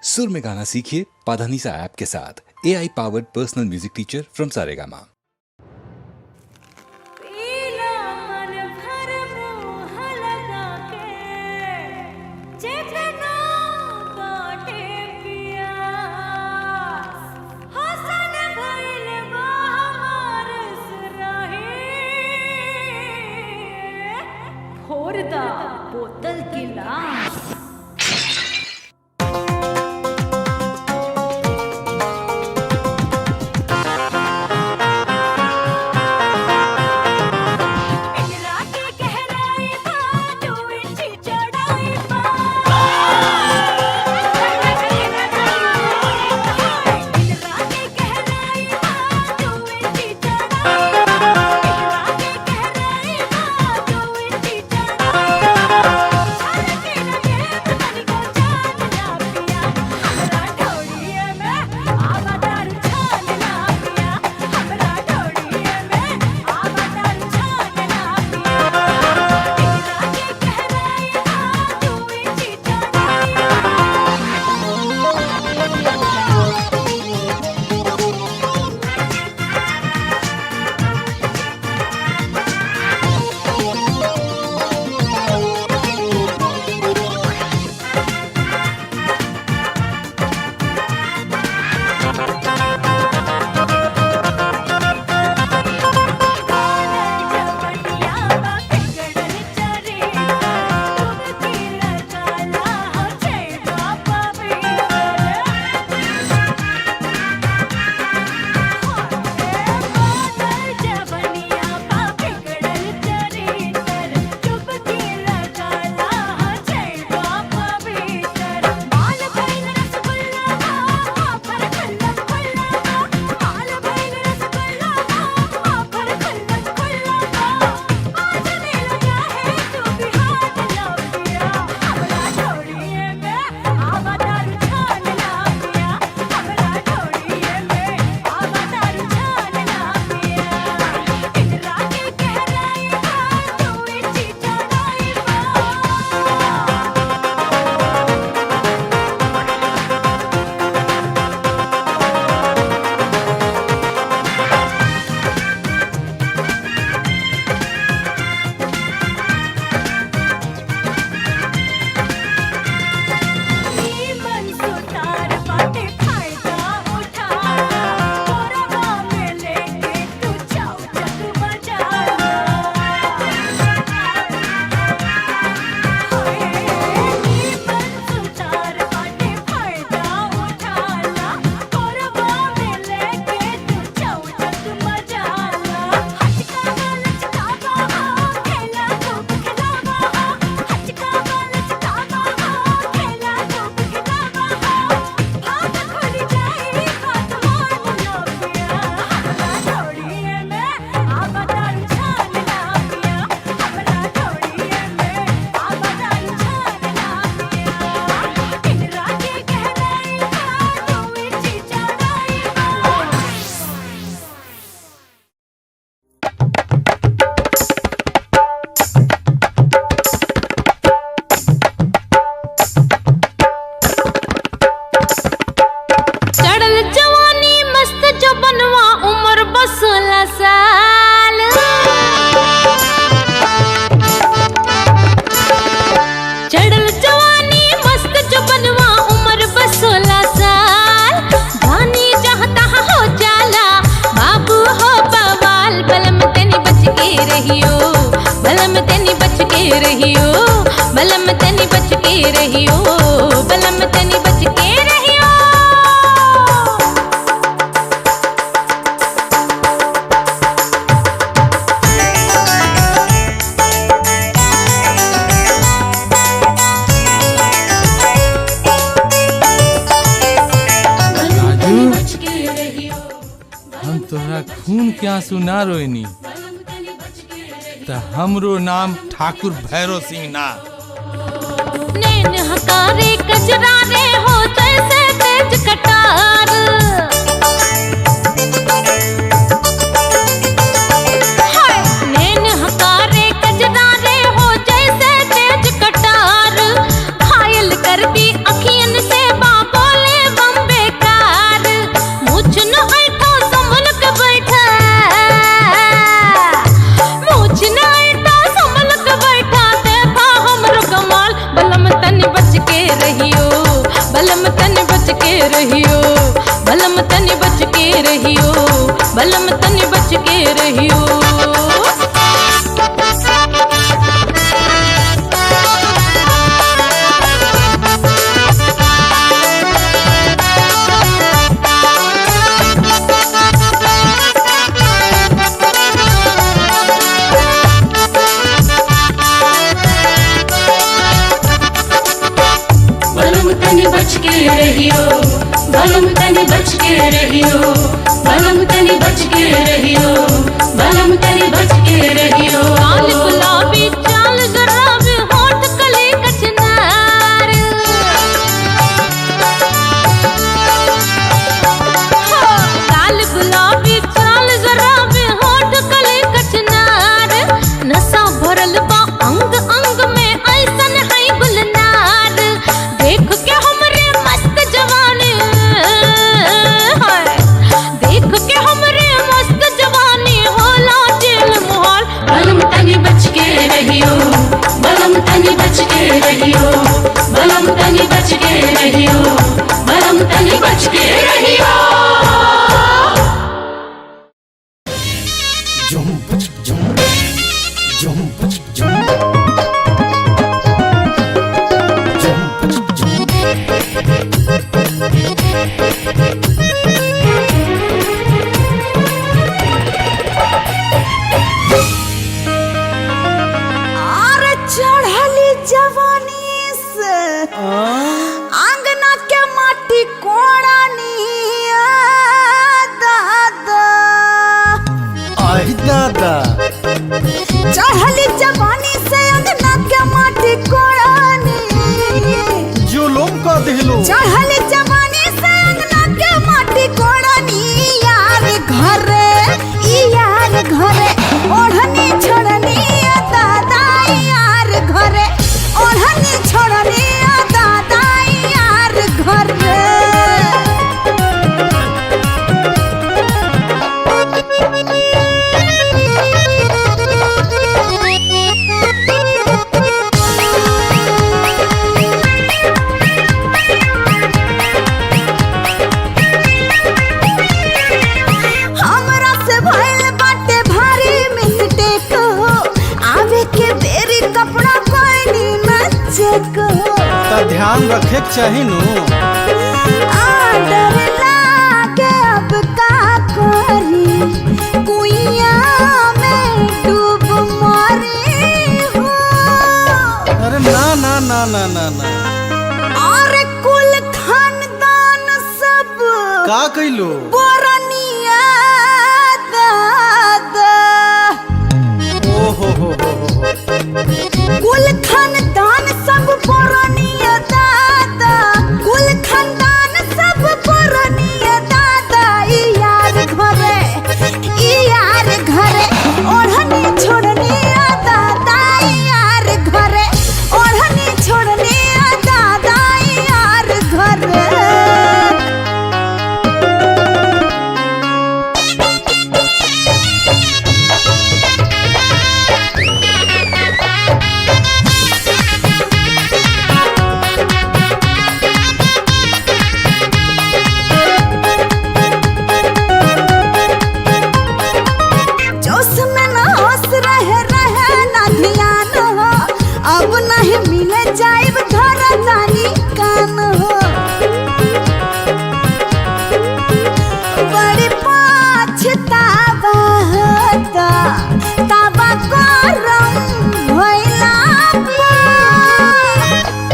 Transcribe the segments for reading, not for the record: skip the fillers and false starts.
सुर में गाना सीखिए पाधानीसा ऐप के साथ। AI powered personal music teacher from Saregama. बोतल की लाश खून के आंसू ना रोइनी त हमरो नाम ठाकुर भैरव सिंह ना। नैन हकारे कजरा रे हो जैसे तेज कटार, नैन हकारे कजरा रे हो जैसे तेज कटार, घायल कर दी अखियन से बाबोल तनी बच के रहियो, बलम तनी बच के रहियो, बलम तनी बच के रहियो। बच के रहियो, बलम तनी बच के रहियो, बलम तनी बच के रहियो, बलम तनी बच के रहियो। लाल गुलाबी चाल जराबी होठ कली कचनार, लाल गुलाबी चाल जराबी होठ कली कचनार, नशा भरल बा अंग अंग में ऐसन है गुलनार। देख के हमरे मस्त जवानी, देख के हमरे मस्त जवानी होला दिल मोहल। बलम तनी बच के रहियो, बलम तनी बच के रहियो, बलम तनी बच के रहियो, बलम तनी बच के रहियो। चढ़ली जवानी से आंगना के माटी कोड़ानी दादा, आई दादा। चढ़ली जवानी से आंगना के माटी कोड़ानी, जुलुम का दिलो। चढ़ली जवानी से आंगना के माटी कोड़ानी। यार घरे यार घरे ओढ़नी छोड़नी दादा, यार घरे ओढ़नी छोड़नी दादा, यार घरे। हमरा से भइल बाटे भारी मिस्टेक हो, आवे के बेरी कपड़ा कोई न चेक हो। ता ध्यान रखे के चाही नु। डर लागे अब का करी, कुइया में डूब मरी हो। अरे ना ना ना ना ना ना। और कुल खानदान सब का कइलो? बोरनिया दादा, ओ हो। कुल खानदान सब बोरनिया दादा, कुल खानदान सब बोरनिया दादा। ई यार घरे ओढ़नी छोड़नी दादा, यार घरे ओढ़नी छोड़नी दादा, यार घरे। जोश में ना होश रहे ना ध्यान हो, अब नहीं मिले जाइब घर दानी कान हो। बड़ी पछतावा होता ताबा गरम भइला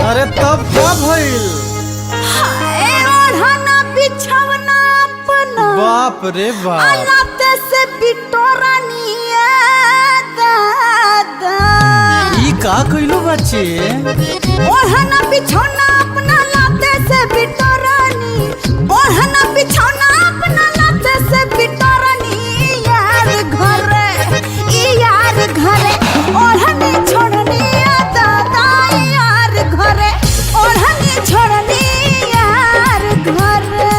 अरे तब का भइल? हाय ओढ़ना बिछौना अपना, बाप रे बाप। अलाते से बिटोरानी दादा। ई का कइलो बच्चे? ओढ़ना बिछौना अपना लाते से बिटोरानी, ओढ़ना बिछौना अपना लाते से बिटोरानी। यार घरे ओढ़नी छोड़नी दादा, यार घरे ओढ़नी छोड़नी यार घरे।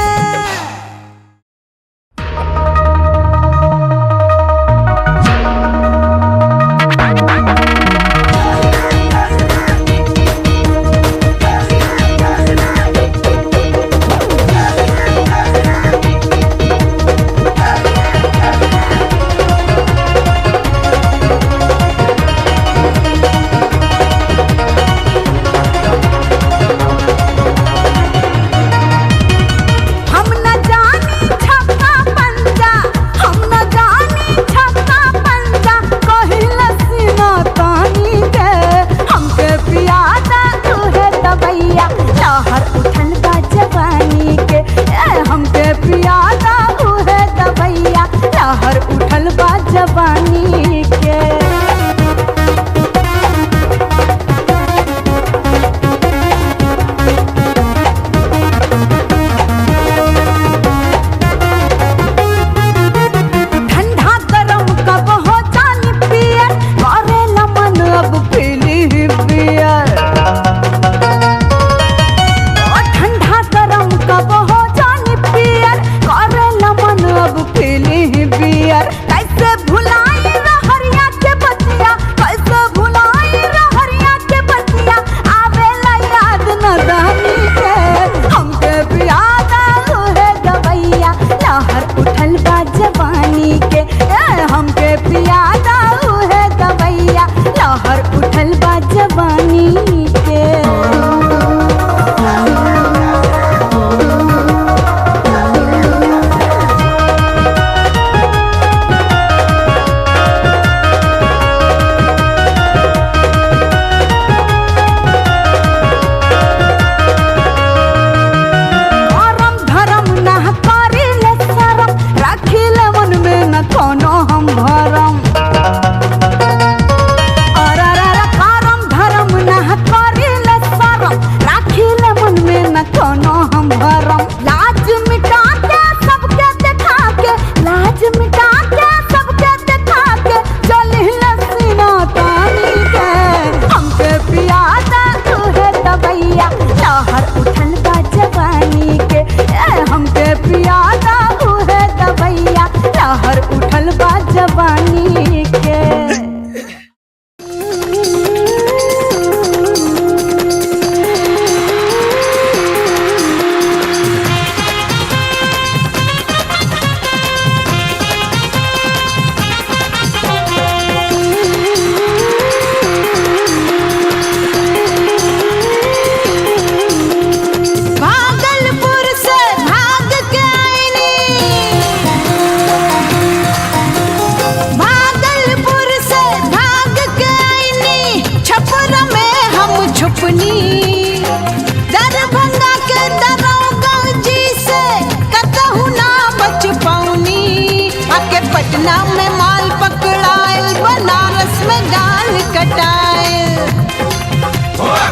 पटना में माल पकड़ायल, बनारस में गाल कटायल।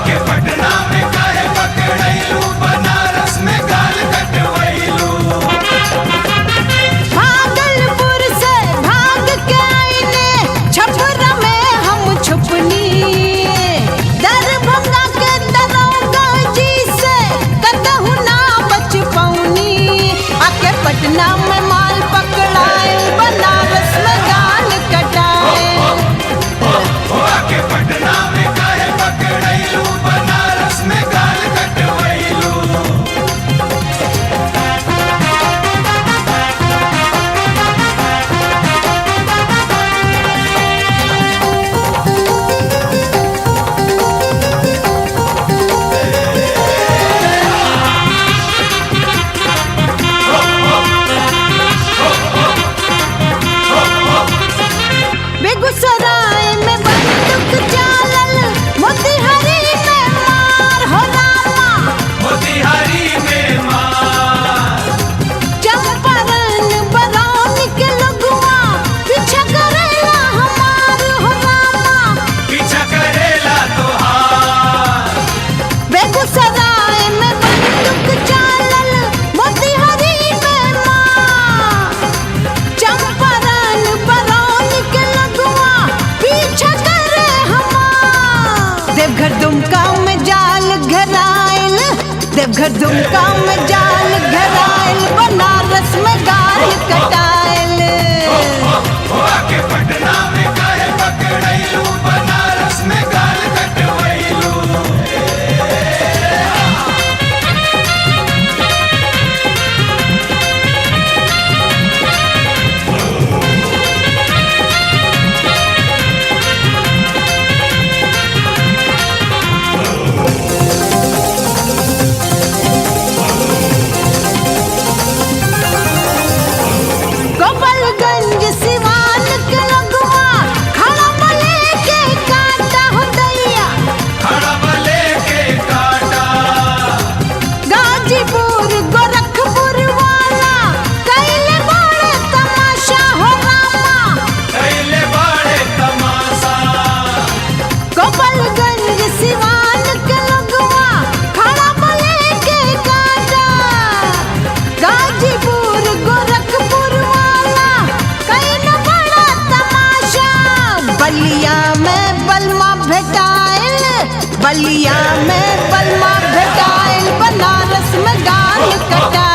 के पटना में काहे पकड़ैलू, बनारस में गाल कटवैलू। भागलपुर से भाग के आईने, छपरा में हम छुपनी। दरभंगा के दरोगा जी से कतहु ना बच पौनी। आके पटना में माल पकड़ायल, बनारस में गाल कटायल। के पटना में काहे पकड़ैलू, बनारस में गाल कटवैलू। बेगूसराय में बंदूक चालल, मोतिहारी में मार हो रामा। मोतिहारी में मार, चंपारण बरौनी के लोगवा पीछा करेला हमार हो रामा। पीछा करेला तोहार। बेगूसराय में बंदूक चालल, मोतिहारी में मार। चंपारण बरौनी के लोगवा पीछा करे हमार। देवघर दुमका में जाल घेरायल, देवघर दुमका में जाल घेरायल, बनारस में गाल कटायल। के पटना में काहे पकड़ैलू, बनारस में गाल कटवैलू। गोपालगंज सिवान के लोगवा खड़ा बले के काटा हो दैया। खड़बले के काटा, गाजीपुर गोरखपुर वाला कैले बड़े तमाशा हो रामा। कैले बड़े तमाशा। गोपालगंज सिवान के लोगवा खड़ा बले के काटा। गाजीपुर गोरखपुर वाला कैले बड़ा तमाशा। बलिया में बलमा भेटायल, बलिया में बलमा भेटायल, बनारस में गाल कटायल।